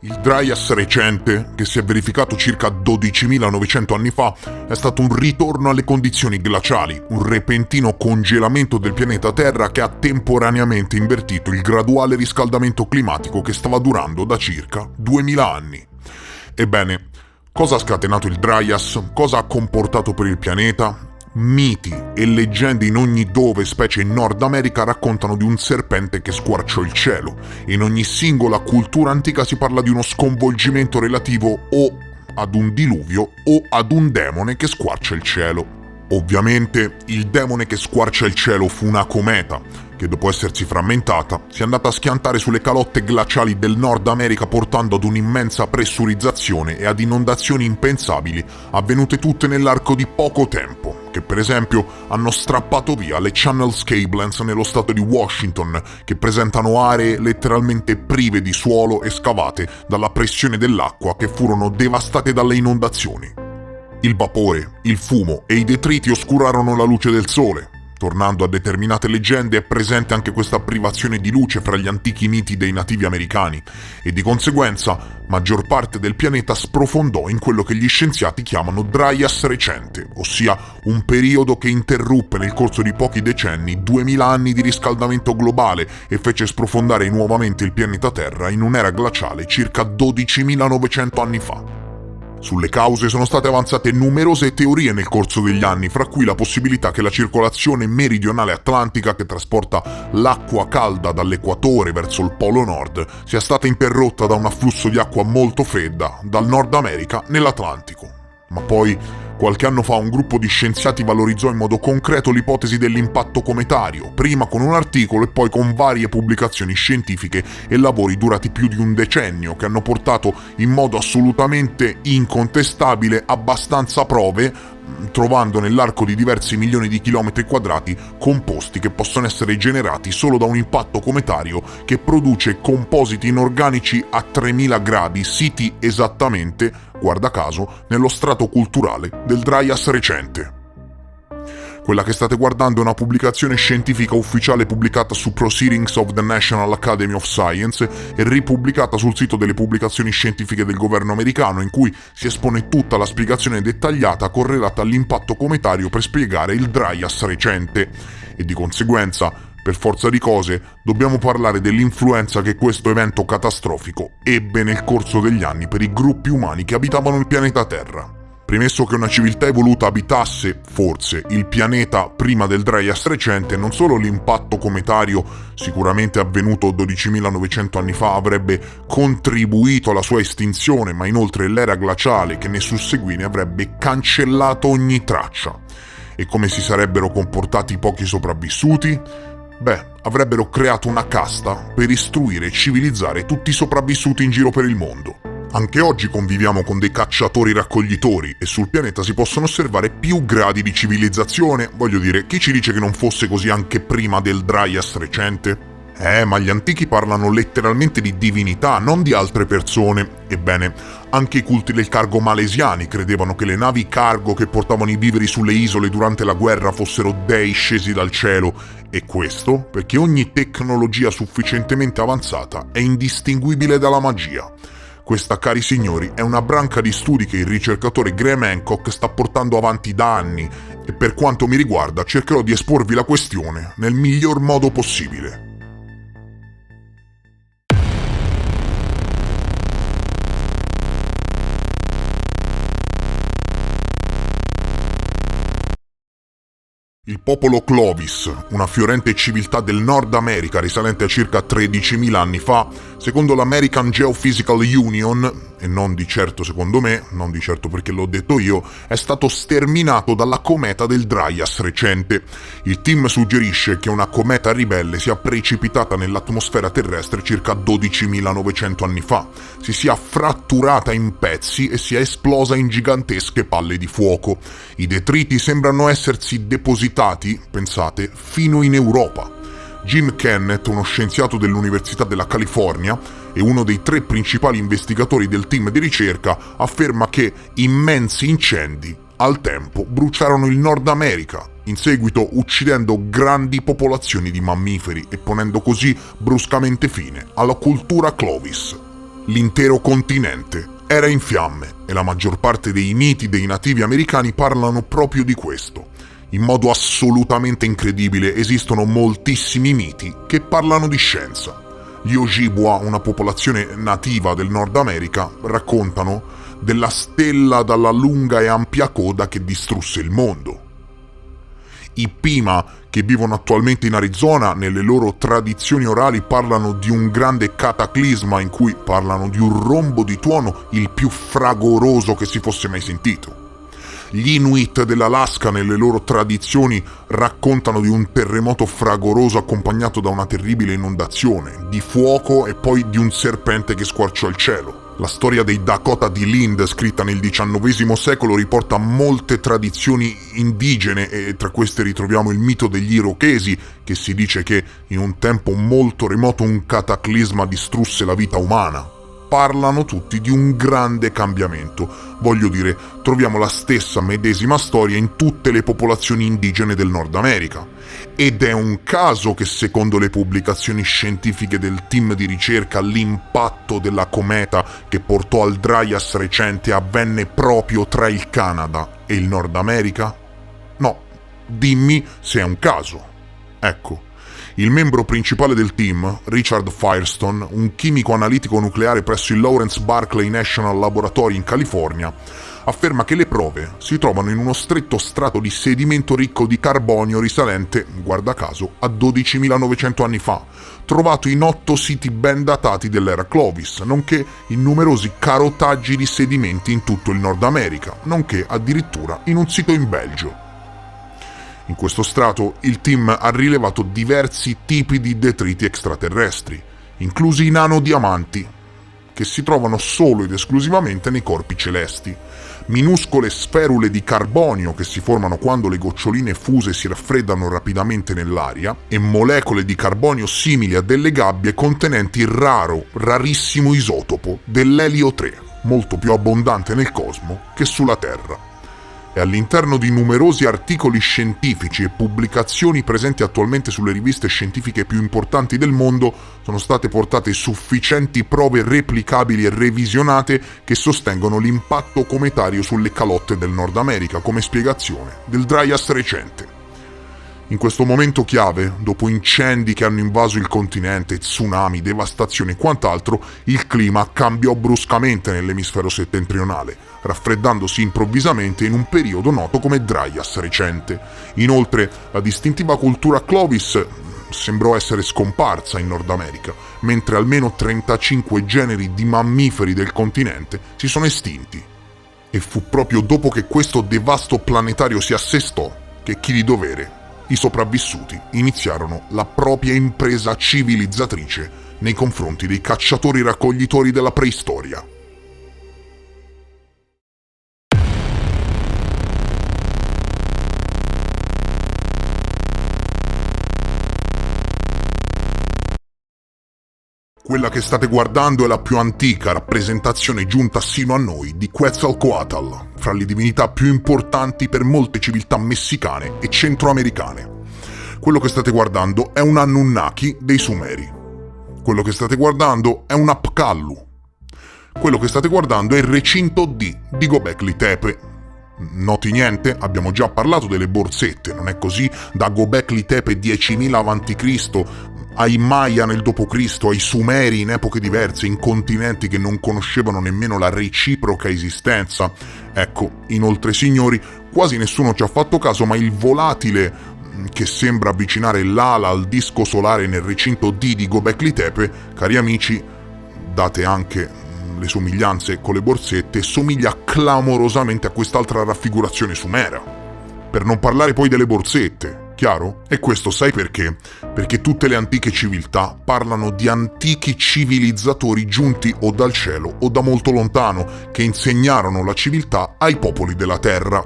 Il Dryas recente, che si è verificato circa 12.900 anni fa, è stato un ritorno alle condizioni glaciali, un repentino congelamento del pianeta Terra che ha temporaneamente invertito il graduale riscaldamento climatico che stava durando da circa 2000 anni. Ebbene, cosa ha scatenato il Dryas? Cosa ha comportato per il pianeta? Miti e leggende in ogni dove, specie in Nord America, raccontano di un serpente che squarciò il cielo. In ogni singola cultura antica si parla di uno sconvolgimento relativo o ad un diluvio o ad un demone che squarcia il cielo. Ovviamente il demone che squarcia il cielo fu una cometa, che dopo essersi frammentata si è andata a schiantare sulle calotte glaciali del Nord America, portando ad un'immensa pressurizzazione e ad inondazioni impensabili, avvenute tutte nell'arco di poco tempo, che per esempio hanno strappato via le Channel Cablelands nello stato di Washington, che presentano aree letteralmente prive di suolo e scavate dalla pressione dell'acqua, che furono devastate dalle inondazioni. Il vapore, il fumo e i detriti oscurarono la luce del sole. Tornando a determinate leggende, è presente anche questa privazione di luce fra gli antichi miti dei nativi americani e di conseguenza maggior parte del pianeta sprofondò in quello che gli scienziati chiamano Dryas recente, ossia un periodo che interruppe nel corso di pochi decenni 2000 anni di riscaldamento globale e fece sprofondare nuovamente il pianeta Terra in un'era glaciale circa 12.900 anni fa. Sulle cause sono state avanzate numerose teorie nel corso degli anni, fra cui la possibilità che la circolazione meridionale atlantica, che trasporta l'acqua calda dall'equatore verso il polo nord, sia stata interrotta da un afflusso di acqua molto fredda dal Nord America nell'Atlantico. Ma poi, qualche anno fa, un gruppo di scienziati valorizzò in modo concreto l'ipotesi dell'impatto cometario, prima con un articolo e poi con varie pubblicazioni scientifiche e lavori durati più di un decennio, che hanno portato in modo assolutamente incontestabile abbastanza prove, trovando nell'arco di diversi milioni di chilometri quadrati composti che possono essere generati solo da un impatto cometario che produce compositi inorganici a 3000 gradi, siti esattamente, guarda caso, nello strato culturale del Dryas recente. Quella che state guardando è una pubblicazione scientifica ufficiale pubblicata su Proceedings of the National Academy of Science e ripubblicata sul sito delle pubblicazioni scientifiche del governo americano, in cui si espone tutta la spiegazione dettagliata correlata all'impatto cometario per spiegare il Dryas recente. E di conseguenza, per forza di cose, dobbiamo parlare dell'influenza che questo evento catastrofico ebbe nel corso degli anni per i gruppi umani che abitavano il pianeta Terra. Premesso che una civiltà evoluta abitasse, forse, il pianeta prima del Dryas recente, non solo l'impatto cometario, sicuramente avvenuto 12.900 anni fa, avrebbe contribuito alla sua estinzione, ma inoltre l'era glaciale che ne susseguì ne avrebbe cancellato ogni traccia. E come si sarebbero comportati i pochi sopravvissuti? Beh, avrebbero creato una casta per istruire e civilizzare tutti i sopravvissuti in giro per il mondo. Anche oggi conviviamo con dei cacciatori-raccoglitori e sul pianeta si possono osservare più gradi di civilizzazione. Voglio dire, chi ci dice che non fosse così anche prima del Dryas recente? Ma gli antichi parlano letteralmente di divinità, non di altre persone. Ebbene, anche i culti del cargo malesiani credevano che le navi cargo che portavano i viveri sulle isole durante la guerra fossero dei scesi dal cielo. E questo perché ogni tecnologia sufficientemente avanzata è indistinguibile dalla magia. Questa, cari signori, è una branca di studi che il ricercatore Graham Hancock sta portando avanti da anni e per quanto mi riguarda cercherò di esporvi la questione nel miglior modo possibile. Il popolo Clovis, una fiorente civiltà del Nord America risalente a circa 13.000 anni fa, secondo l'American Geophysical Union, e non di certo secondo me, non di certo perché l'ho detto io, è stato sterminato dalla cometa del Dryas recente. Il team suggerisce che una cometa ribelle sia precipitata nell'atmosfera terrestre circa 12.900 anni fa, si sia fratturata in pezzi e sia esplosa in gigantesche palle di fuoco. I detriti sembrano essersi depositati, pensate, fino in Europa. Jim Kennett, uno scienziato dell'Università della California e uno dei 3 principali investigatori del team di ricerca, afferma che immensi incendi al tempo bruciarono il Nord America, in seguito uccidendo grandi popolazioni di mammiferi e ponendo così bruscamente fine alla cultura Clovis. L'intero continente era in fiamme e la maggior parte dei miti dei nativi americani parlano proprio di questo. In modo assolutamente incredibile esistono moltissimi miti che parlano di scienza. Gli Ojibwa, una popolazione nativa del Nord America, raccontano della stella dalla lunga e ampia coda che distrusse il mondo. I Pima, che vivono attualmente in Arizona, nelle loro tradizioni orali parlano di un grande cataclisma in cui parlano di un rombo di tuono il più fragoroso che si fosse mai sentito. Gli Inuit dell'Alaska, nelle loro tradizioni, raccontano di un terremoto fragoroso accompagnato da una terribile inondazione, di fuoco e poi di un serpente che squarciò il cielo. La storia dei Dakota di Lind, scritta nel XIX secolo, riporta molte tradizioni indigene e tra queste ritroviamo il mito degli Irochesi, che si dice che in un tempo molto remoto un cataclisma distrusse la vita umana. Parlano tutti di un grande cambiamento. Voglio dire, troviamo la stessa medesima storia in tutte le popolazioni indigene del Nord America. Ed è un caso che, secondo le pubblicazioni scientifiche del team di ricerca, l'impatto della cometa che portò al Dryas recente avvenne proprio tra il Canada e il Nord America? No, dimmi se è un caso. Ecco. Il membro principale del team, Richard Firestone, un chimico analitico nucleare presso il Lawrence Berkeley National Laboratory in California, afferma che le prove si trovano in uno stretto strato di sedimento ricco di carbonio risalente, guarda caso, a 12.900 anni fa, trovato in 8 siti ben datati dell'era Clovis, nonché in numerosi carotaggi di sedimenti in tutto il Nord America, nonché addirittura in un sito in Belgio. In questo strato il team ha rilevato diversi tipi di detriti extraterrestri, inclusi i nanodiamanti, che si trovano solo ed esclusivamente nei corpi celesti, minuscole sferule di carbonio che si formano quando le goccioline fuse si raffreddano rapidamente nell'aria, e molecole di carbonio simili a delle gabbie contenenti il rarissimo isotopo dell'elio 3, molto più abbondante nel cosmo che sulla Terra. E all'interno di numerosi articoli scientifici e pubblicazioni presenti attualmente sulle riviste scientifiche più importanti del mondo sono state portate sufficienti prove replicabili e revisionate che sostengono l'impatto cometario sulle calotte del Nord America come spiegazione del Dryas recente. In questo momento chiave, dopo incendi che hanno invaso il continente, tsunami, devastazione e quant'altro, il clima cambiò bruscamente nell'emisfero settentrionale, raffreddandosi improvvisamente in un periodo noto come Dryas recente. Inoltre, la distintiva cultura Clovis sembrò essere scomparsa in Nord America, mentre almeno 35 generi di mammiferi del continente si sono estinti. E fu proprio dopo che questo devasto planetario si assestò che chi di dovere, i sopravvissuti, iniziarono la propria impresa civilizzatrice nei confronti dei cacciatori-raccoglitori della preistoria. Quella che state guardando è la più antica rappresentazione giunta sino a noi di Quetzalcoatl, fra le divinità più importanti per molte civiltà messicane e centroamericane. Quello che state guardando è un Anunnaki dei Sumeri. Quello che state guardando è un Apkallu. Quello che state guardando è il recinto D di Göbekli Tepe. Noti niente? Abbiamo già parlato delle borsette, non è così? Da Göbekli Tepe 10.000 a.C., ai Maya nel d.C., ai Sumeri in epoche diverse, in continenti che non conoscevano nemmeno la reciproca esistenza. Ecco, inoltre signori, quasi nessuno ci ha fatto caso, ma il volatile che sembra avvicinare l'ala al disco solare nel recinto D di Göbekli Tepe, cari amici, date anche le somiglianze con le borsette, somiglia clamorosamente a quest'altra raffigurazione sumera. Per non parlare poi delle borsette. Chiaro? E questo sai perché? Perché tutte le antiche civiltà parlano di antichi civilizzatori giunti o dal cielo o da molto lontano, che insegnarono la civiltà ai popoli della terra.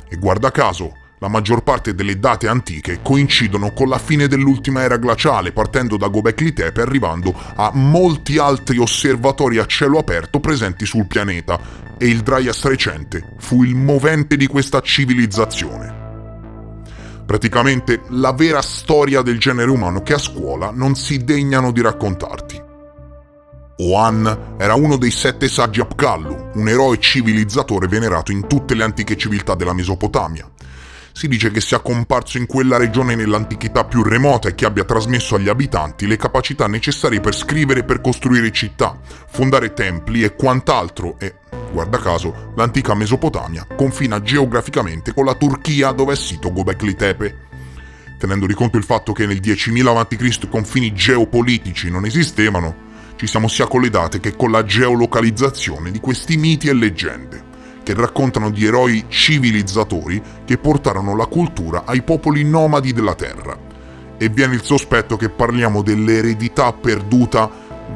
E guarda caso, la maggior parte delle date antiche coincidono con la fine dell'ultima era glaciale, partendo da Göbekli Tepe e arrivando a molti altri osservatori a cielo aperto presenti sul pianeta, e il Dryas recente fu il movente di questa civilizzazione. Praticamente la vera storia del genere umano che a scuola non si degnano di raccontarti. Oann era uno dei 7 saggi Apkallu, un eroe civilizzatore venerato in tutte le antiche civiltà della Mesopotamia. Si dice che sia comparso in quella regione nell'antichità più remota e che abbia trasmesso agli abitanti le capacità necessarie per scrivere e per costruire città, fondare templi e quant'altro e, guarda caso, l'antica Mesopotamia confina geograficamente con la Turchia dove è sito Göbekli Tepe. Tenendo di conto il fatto che nel 10.000 a.C. confini geopolitici non esistevano, ci siamo sia con le date che con la geolocalizzazione di questi miti e leggende, che raccontano di eroi civilizzatori che portarono la cultura ai popoli nomadi della terra. E viene il sospetto che parliamo dell'eredità perduta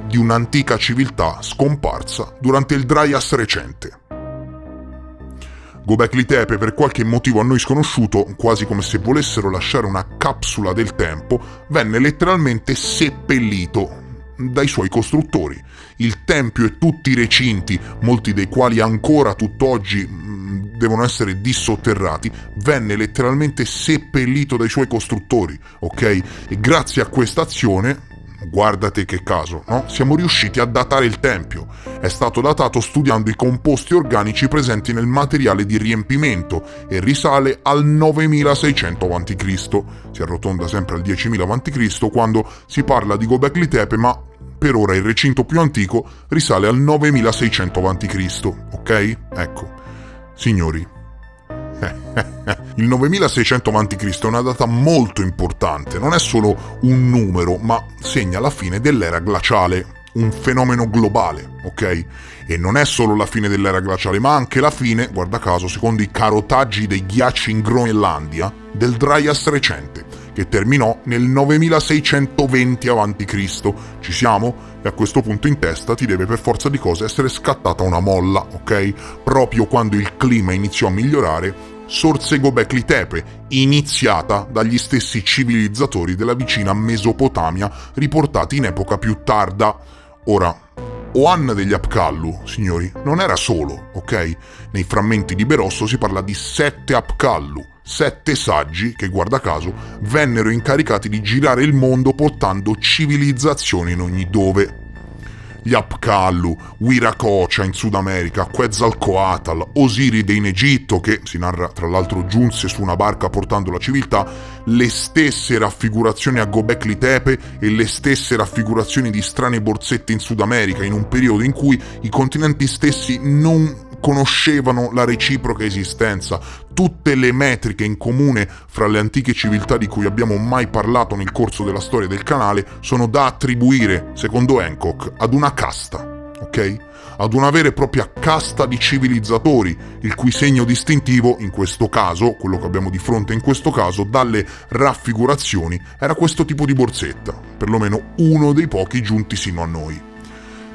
di un'antica civiltà scomparsa durante il Dryas recente. Göbekli Tepe, per qualche motivo a noi sconosciuto, quasi come se volessero lasciare una capsula del tempo, venne letteralmente seppellito dai suoi costruttori. Il tempio e tutti i recinti, molti dei quali ancora tutt'oggi devono essere dissotterrati, venne letteralmente seppellito dai suoi costruttori, ok? E grazie a questa azione, guardate che caso, no? Siamo riusciti a datare il tempio. È stato datato studiando i composti organici presenti nel materiale di riempimento e risale al 9600 a.C. Si arrotonda sempre al 10.000 a.C. quando si parla di Göbekli Tepe, ma per ora il recinto più antico risale al 9600 a.C., ok? Ecco, signori, il 9600 a.C. è una data molto importante, non è solo un numero, ma segna la fine dell'era glaciale, un fenomeno globale, ok? E non è solo la fine dell'era glaciale, ma anche la fine, guarda caso, secondo i carotaggi dei ghiacci in Groenlandia, del Dryas recente, che terminò nel 9620 a.C. Ci siamo? E a questo punto in testa ti deve per forza di cose essere scattata una molla, ok? Proprio quando il clima iniziò a migliorare, sorse Göbekli Tepe, iniziata dagli stessi civilizzatori della vicina Mesopotamia, riportati in epoca più tarda. Ora, Oann degli Apkallu, signori, non era solo, ok? Nei frammenti di Berosso si parla di 7 Apkallu, 7 saggi che, guarda caso, vennero incaricati di girare il mondo portando civilizzazioni in ogni dove. Gli Apkallu, Wiracocha in Sud America, Quetzalcoatl, Osiride in Egitto, che si narra tra l'altro giunse su una barca portando la civiltà, le stesse raffigurazioni a Göbekli Tepe e le stesse raffigurazioni di strane borsette in Sud America, in un periodo in cui i continenti stessi non conoscevano la reciproca esistenza. Tutte le metriche in comune fra le antiche civiltà di cui abbiamo mai parlato nel corso della storia del canale sono da attribuire, secondo Hancock, ad una casta, ok? Ad una vera e propria casta di civilizzatori, il cui segno distintivo, in questo caso, quello che abbiamo di fronte in questo caso, dalle raffigurazioni, era questo tipo di borsetta, perlomeno uno dei pochi giunti sino a noi.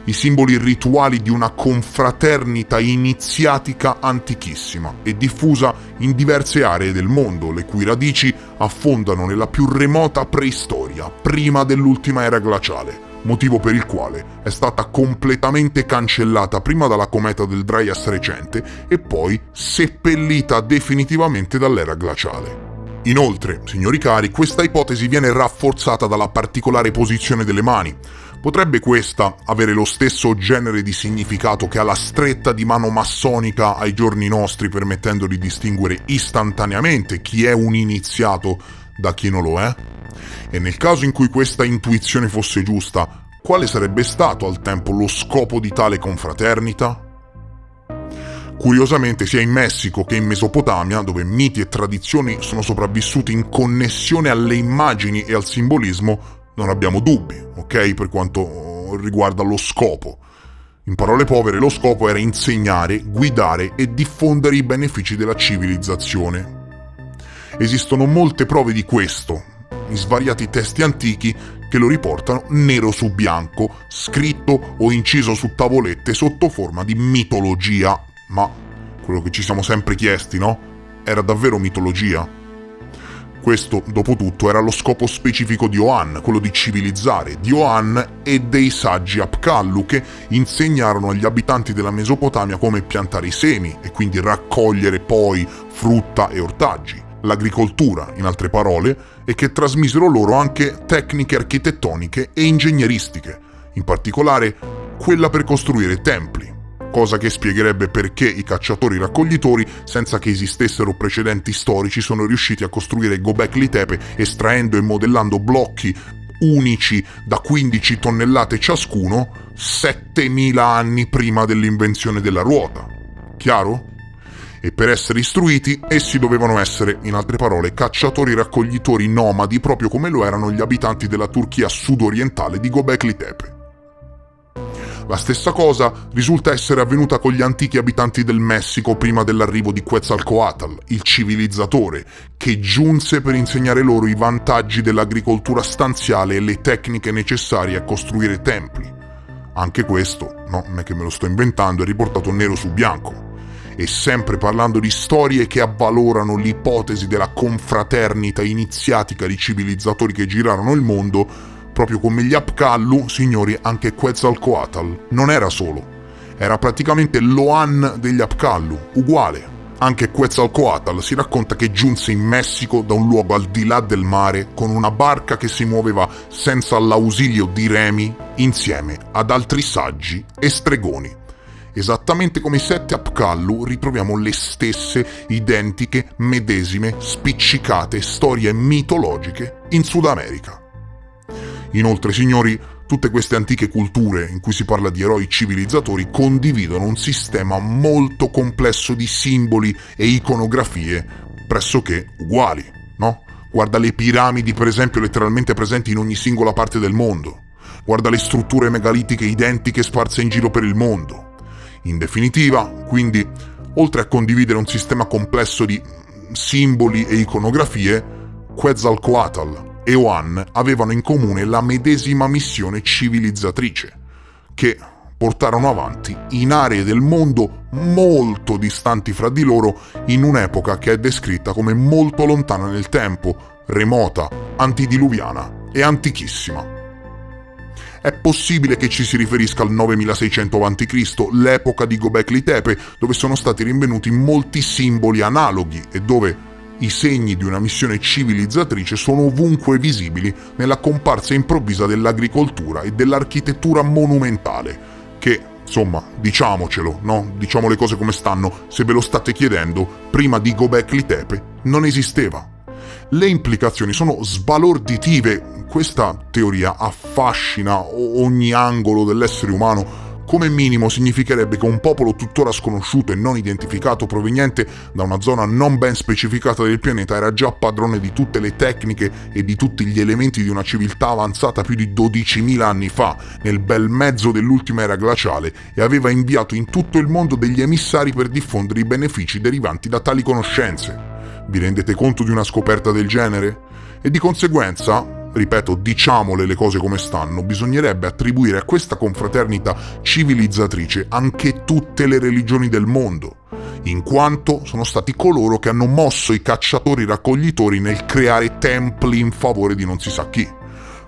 I simboli rituali di una confraternita iniziatica antichissima e diffusa in diverse aree del mondo, le cui radici affondano nella più remota preistoria, prima dell'ultima era glaciale, motivo per il quale è stata completamente cancellata prima dalla cometa del Dryas recente e poi seppellita definitivamente dall'era glaciale. Inoltre, signori cari, questa ipotesi viene rafforzata dalla particolare posizione delle mani. Potrebbe questa avere lo stesso genere di significato che ha la stretta di mano massonica ai giorni nostri, permettendo di distinguere istantaneamente chi è un iniziato da chi non lo è? E nel caso in cui questa intuizione fosse giusta, quale sarebbe stato al tempo lo scopo di tale confraternita? Curiosamente, sia in Messico che in Mesopotamia, dove miti e tradizioni sono sopravvissuti in connessione alle immagini e al simbolismo, non abbiamo dubbi, ok? Per quanto riguarda lo scopo. In parole povere, lo scopo era insegnare, guidare e diffondere i benefici della civilizzazione. Esistono molte prove di questo, in svariati testi antichi che lo riportano nero su bianco, scritto o inciso su tavolette sotto forma di mitologia. Ma quello che ci siamo sempre chiesti, no? Era davvero mitologia? Questo, dopo tutto, era lo scopo specifico di Oann, quello di civilizzare, di Oann e dei saggi Apkallu che insegnarono agli abitanti della Mesopotamia come piantare i semi e quindi raccogliere poi frutta e ortaggi, l'agricoltura, in altre parole, e che trasmisero loro anche tecniche architettoniche e ingegneristiche, in particolare quella per costruire templi, cosa che spiegherebbe perché i cacciatori-raccoglitori, senza che esistessero precedenti storici, sono riusciti a costruire Göbekli Tepe estraendo e modellando blocchi unici da 15 tonnellate ciascuno 7000 anni prima dell'invenzione della ruota. Chiaro? E per essere istruiti, essi dovevano essere, in altre parole, cacciatori-raccoglitori nomadi, proprio come lo erano gli abitanti della Turchia sudorientale di Göbekli Tepe. La stessa cosa risulta essere avvenuta con gli antichi abitanti del Messico prima dell'arrivo di Quetzalcoatl, il civilizzatore, che giunse per insegnare loro i vantaggi dell'agricoltura stanziale e le tecniche necessarie a costruire templi. Anche questo, no, non è che me lo sto inventando, è riportato nero su bianco. E sempre parlando di storie che avvalorano l'ipotesi della confraternita iniziatica di civilizzatori che girarono il mondo, proprio come gli Apkallu, signori, anche Quetzalcoatl non era solo. Era praticamente l'Oan degli Apkallu, uguale. Anche Quetzalcoatl si racconta che giunse in Messico da un luogo al di là del mare con una barca che si muoveva senza l'ausilio di remi insieme ad altri saggi e stregoni. Esattamente come i 7 Apkallu ritroviamo le stesse, identiche, medesime, spiccicate storie mitologiche in Sud America. Inoltre, signori, tutte queste antiche culture in cui si parla di eroi civilizzatori condividono un sistema molto complesso di simboli e iconografie pressoché uguali, no? Guarda le piramidi, per esempio, letteralmente presenti in ogni singola parte del mondo. Guarda le strutture megalitiche identiche sparse in giro per il mondo. In definitiva, quindi, oltre a condividere un sistema complesso di simboli e iconografie, Quetzalcoatl e Oan avevano in comune la medesima missione civilizzatrice, che portarono avanti in aree del mondo molto distanti fra di loro in un'epoca che è descritta come molto lontana nel tempo, remota, antidiluviana e antichissima. È possibile che ci si riferisca al 9600 a.C., l'epoca di Göbekli Tepe, dove sono stati rinvenuti molti simboli analoghi e dove i segni di una missione civilizzatrice sono ovunque visibili nella comparsa improvvisa dell'agricoltura e dell'architettura monumentale, che, insomma, diciamocelo, no? Diciamo le cose come stanno, se ve lo state chiedendo, prima di Göbekli Tepe non esisteva. Le implicazioni sono sbalorditive. Questa teoria affascina ogni angolo dell'essere umano. Come minimo significherebbe che un popolo tuttora sconosciuto e non identificato, proveniente da una zona non ben specificata del pianeta, era già padrone di tutte le tecniche e di tutti gli elementi di una civiltà avanzata più di 12.000 anni fa, nel bel mezzo dell'ultima era glaciale, e aveva inviato in tutto il mondo degli emissari per diffondere i benefici derivanti da tali conoscenze. Vi rendete conto di una scoperta del genere? E di conseguenza, ripeto, diciamole le cose come stanno, bisognerebbe attribuire a questa confraternita civilizzatrice anche tutte le religioni del mondo, in quanto sono stati coloro che hanno mosso i cacciatori-raccoglitori nel creare templi in favore di non si sa chi.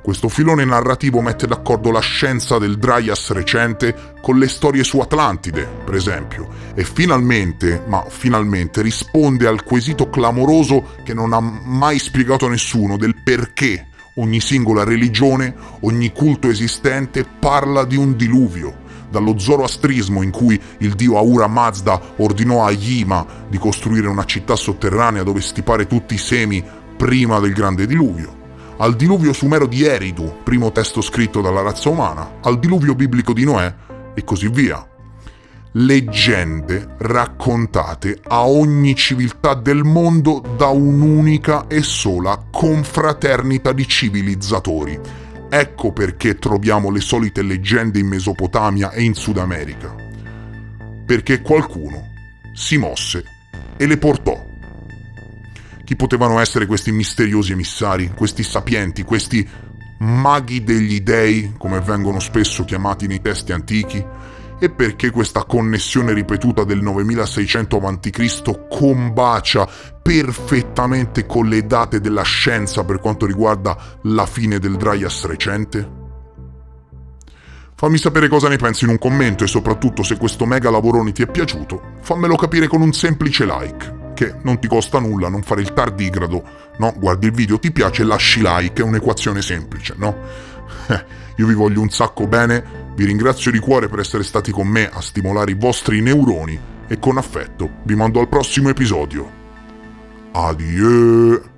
Questo filone narrativo mette d'accordo la scienza del Dryas recente con le storie su Atlantide, per esempio, e finalmente risponde al quesito clamoroso che non ha mai spiegato nessuno del perché ogni singola religione, ogni culto esistente parla di un diluvio. Dallo zoroastrismo, in cui il dio Ahura Mazda ordinò a Yima di costruire una città sotterranea dove stipare tutti i semi prima del grande diluvio, al diluvio sumero di Eridu, primo testo scritto dalla razza umana, al diluvio biblico di Noè e così via. Leggende raccontate a ogni civiltà del mondo da un'unica e sola confraternita di civilizzatori. Ecco perché troviamo le solite leggende in Mesopotamia e in Sud America. Perché qualcuno si mosse e le portò. Chi potevano essere questi misteriosi emissari, questi sapienti, questi maghi degli dei, come vengono spesso chiamati nei testi antichi? E perché questa connessione ripetuta del 9600 a.C. combacia perfettamente con le date della scienza per quanto riguarda la fine del Dryas recente? Fammi sapere cosa ne pensi in un commento e soprattutto se questo mega lavorone ti è piaciuto, fammelo capire con un semplice like, che non ti costa nulla, non fare il tardigrado, no? Guardi il video, ti piace, lasci like, è un'equazione semplice, no? Io vi voglio un sacco bene, Vi ringrazio di cuore per essere stati con me a stimolare i vostri neuroni e con affetto vi mando al prossimo episodio. Adieu!